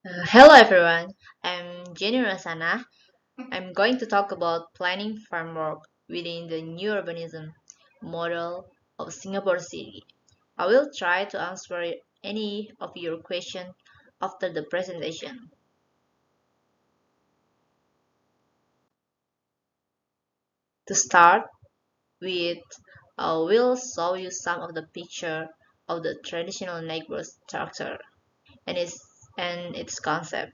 Hello everyone, I'm Jeni Nurchasanah. I'm going to talk about planning framework within the new urbanism model of Singapore City. I will try to answer any of your questions after the presentation. To start with, I will show you some of the picture of the traditional neighborhood structure and its concept.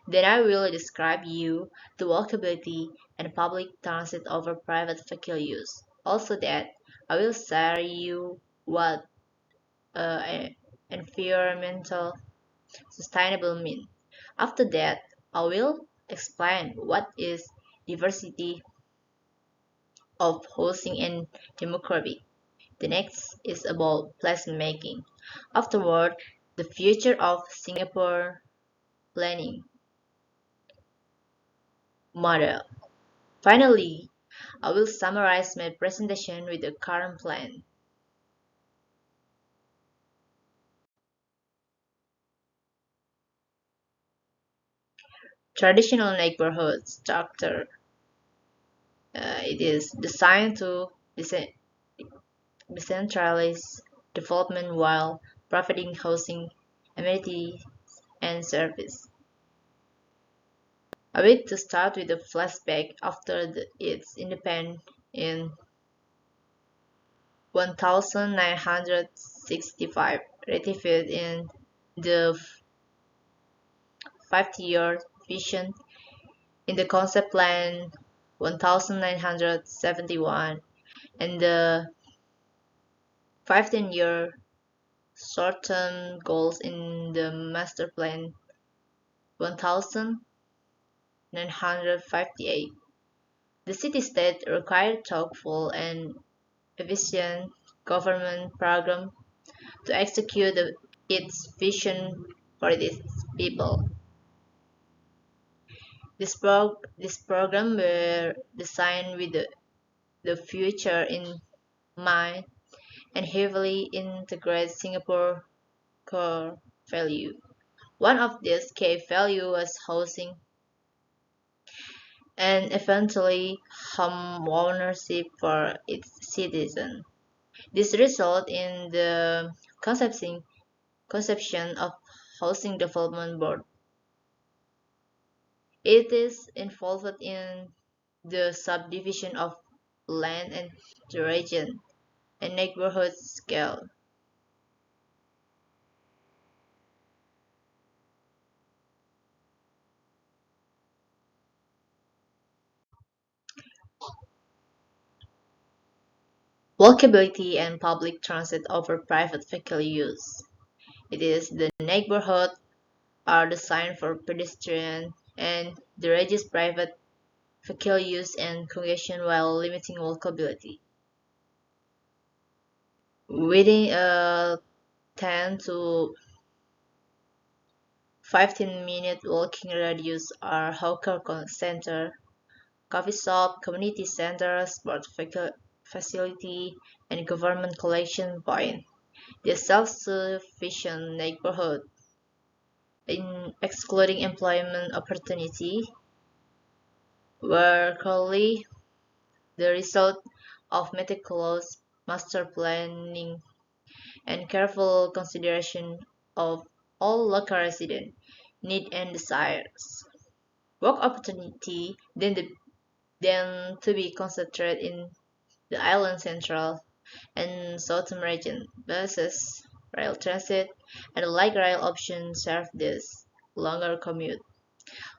Then I will describe you the walkability and public transit over private vehicle use. Also that I will share you what environmental sustainable mean. After that, I will explain what is diversity of housing and demography. The next is about placemaking. Afterward, the future of Singapore planning model. Finally, I will summarize my presentation with the current plan. Traditional neighborhood structure. It is designed to decentralize development while providing housing, amenities, and service. I wish to start with a flashback after its independence in 1965, ratified in the 50-year vision in the concept plan 1971 and the 15-year short-term goals in the master plan 1958. The city-state required thoughtful and efficient government program to execute its vision for its people. This program were designed with the future in mind and heavily integrate Singapore core value. One of these key values was housing and eventually home ownership for its citizens. This resulted in the conception of Housing Development Board. It is involved in the subdivision of land and the region and neighborhood scale. Walkability and public transit over private vehicle use. It is the neighborhood are designed for pedestrian and they reduce private vehicle use and congestion while limiting walkability. Within a 10 to 15-minute walking radius are hawker center, coffee shop, community center, sports facility, and government collection point. The self-sufficient neighborhood, in excluding employment opportunity, were currently the result of meticulous master planning and careful consideration of all local resident needs and desires. Work opportunity then to be concentrated in the island central and southern region. Buses, rail transit, and light rail options serve this longer commute.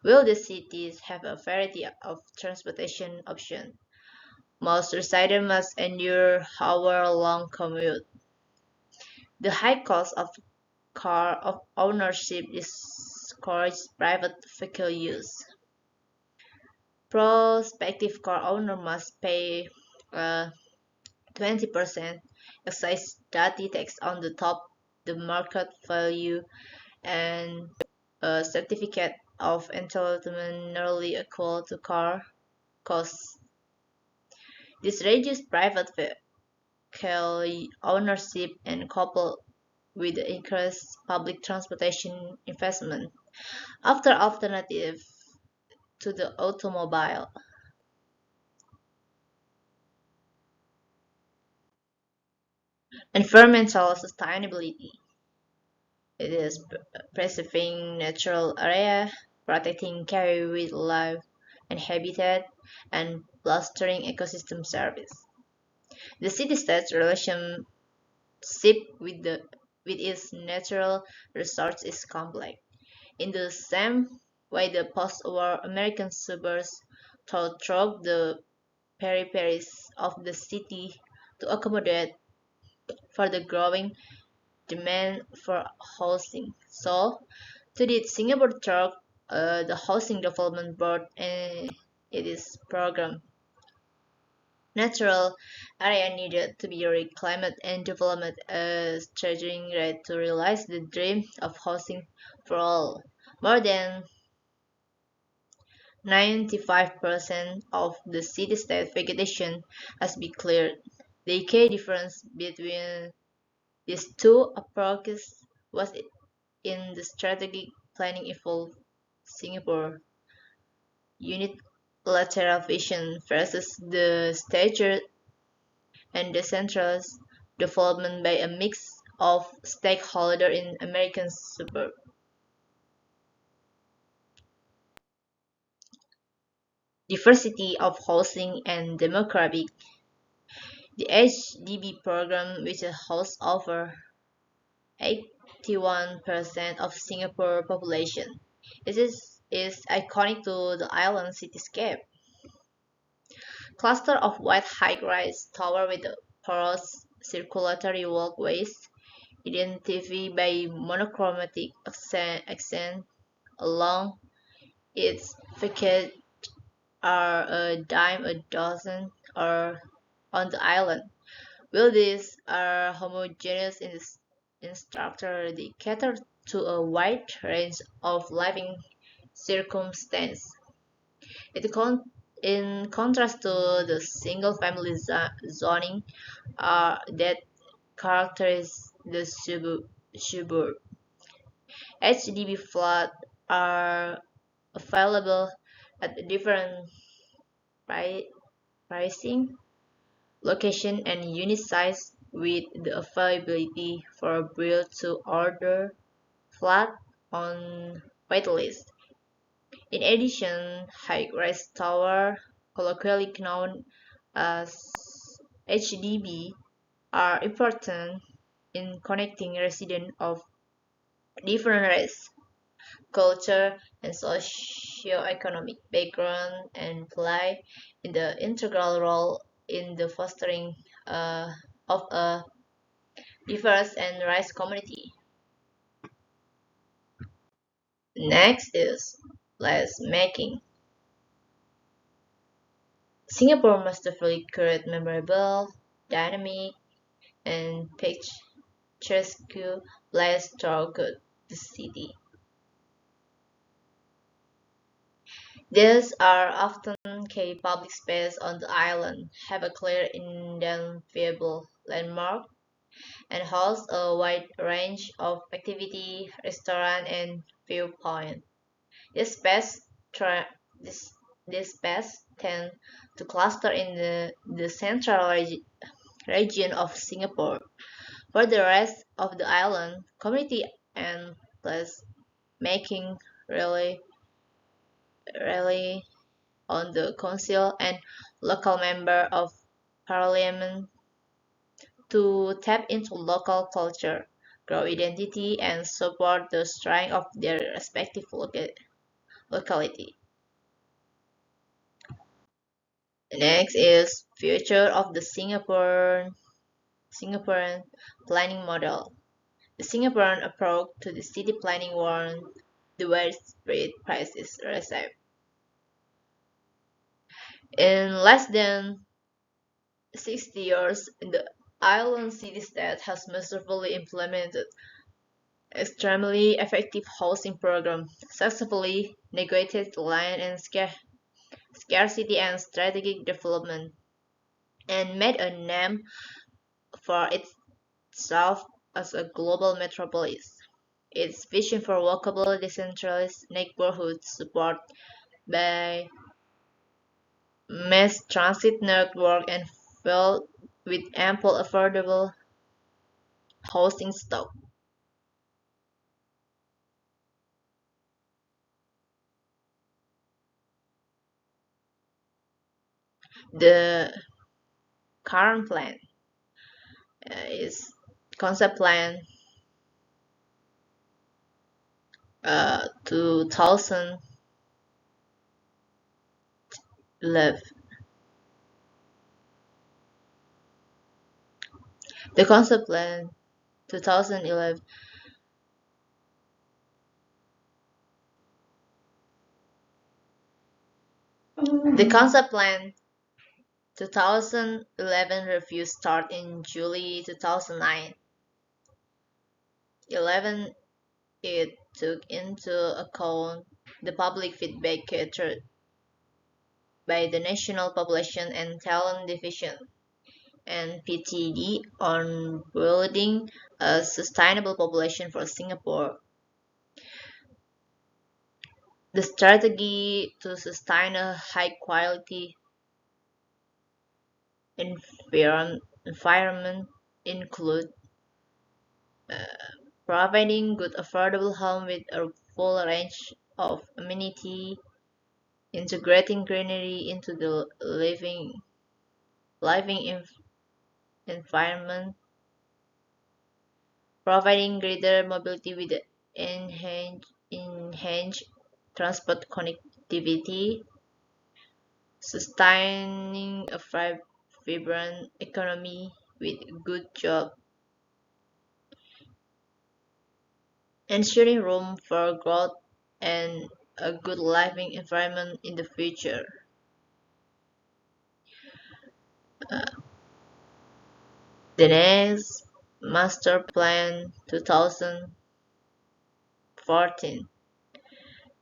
Will the cities have a variety of transportation options? Most residents must endure hour-long commute. The high cost of car of ownership discourages private vehicle use. Prospective car owner must pay a 20% excise duty tax on the top the market value and a certificate of entitlement nearly equal to car costs. This reduces private vehicle ownership and coupled with the increased public transportation investment after alternative to the automobile. Environmental sustainability. It is preserving natural area, protecting key wildlife and habitat, and fostering ecosystem service. The city-state relationship with its natural resources is complex. In the same way, the post-war American suburbs through the peripheries of the city to accommodate for the growing demand for housing. So, to the Singapore Truck, the Housing Development Board and it is program. Natural area needed to be reclaimed and developed as treasuring right to realize the dream of housing for all. More than 95% of the city-state vegetation has been cleared. The key difference between these two approaches was in the strategic planning involved Singapore unilateral vision versus the staggered and decentralized development by a mix of stakeholders in American suburbs. Diversity of housing and demographic. The HDB program, which hosts over 81% of Singapore population, is iconic to the island cityscape. Cluster of white high-rise towers with porous circulatory walkways, identified by monochromatic accent along its facade are a dime a dozen or on the island. While these are homogeneous in structure, they cater to a wide range of living circumstances. It in contrast to the single-family zoning that characterizes the suburb. HDB flats are available at different pri- pricing, location, and unit size with the availability for a build-to-order flat on waitlist. In addition, high-rise tower, colloquially known as HDB, are important in connecting residents of different race, culture, and socio-economic background and play in the integral role in the fostering of a diverse and rice community. Next is placemaking. Singapore must definitely create memorable, dynamic, and picturesque places throughout the city. These are often key public spaces on the island, have a clear identifiable landmark, and host a wide range of activity, restaurant, and viewpoint. This space tra- this this space tend to cluster in the central region of Singapore. For the rest of the island, community and place making really really on the council and local member of parliament to tap into local culture, grow identity, and support the strength of their respective locality. Next is future of the Singaporean planning model. The Singaporean approach to the city planning warrant the widespread crisis received. In less than 60 years, the island city-state has masterfully implemented extremely effective housing program, successfully negotiated land and scarcity and strategic development, and made a name for itself as a global metropolis. Its vision for walkable, decentralized neighborhoods supported by mass transit network and filled with ample affordable housing stock. The current plan is concept plan 2011. The concept plan 2011. The concept plan 2011 review start in July 2009. 11 it took into account the public feedback gathered by the National Population and Talent Division (NPTD) on building a sustainable population for Singapore. The strategy to sustain a high-quality environment include providing good affordable home with a full range of amenity, integrating greenery into the living environment, providing greater mobility with enhanced transport connectivity, sustaining a vibrant economy with good job, ensuring room for growth and a good living environment in the future. The next Master Plan 2014.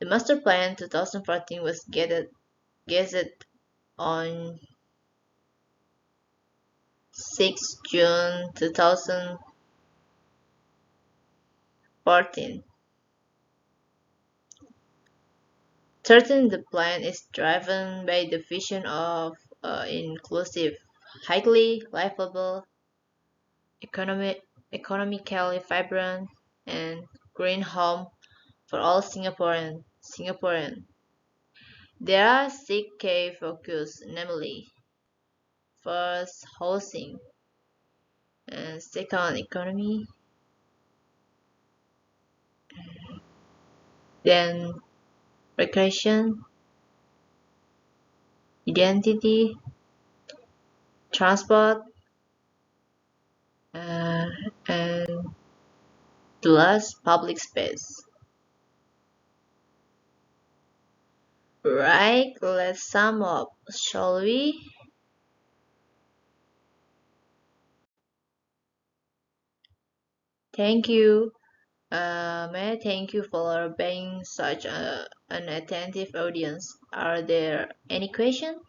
The Master Plan 2014 was gazetted on 6 June 2014. 13. The plan is driven by the vision of inclusive, highly livable, economically vibrant, and green home for all Singaporean. There are six key focus, namely: first, housing, and second, economy, then recreation, identity, transport, uh, and the last, public space. Right, let's sum up, shall we? Thank you. May I thank you for being such an attentive audience. Are there any questions?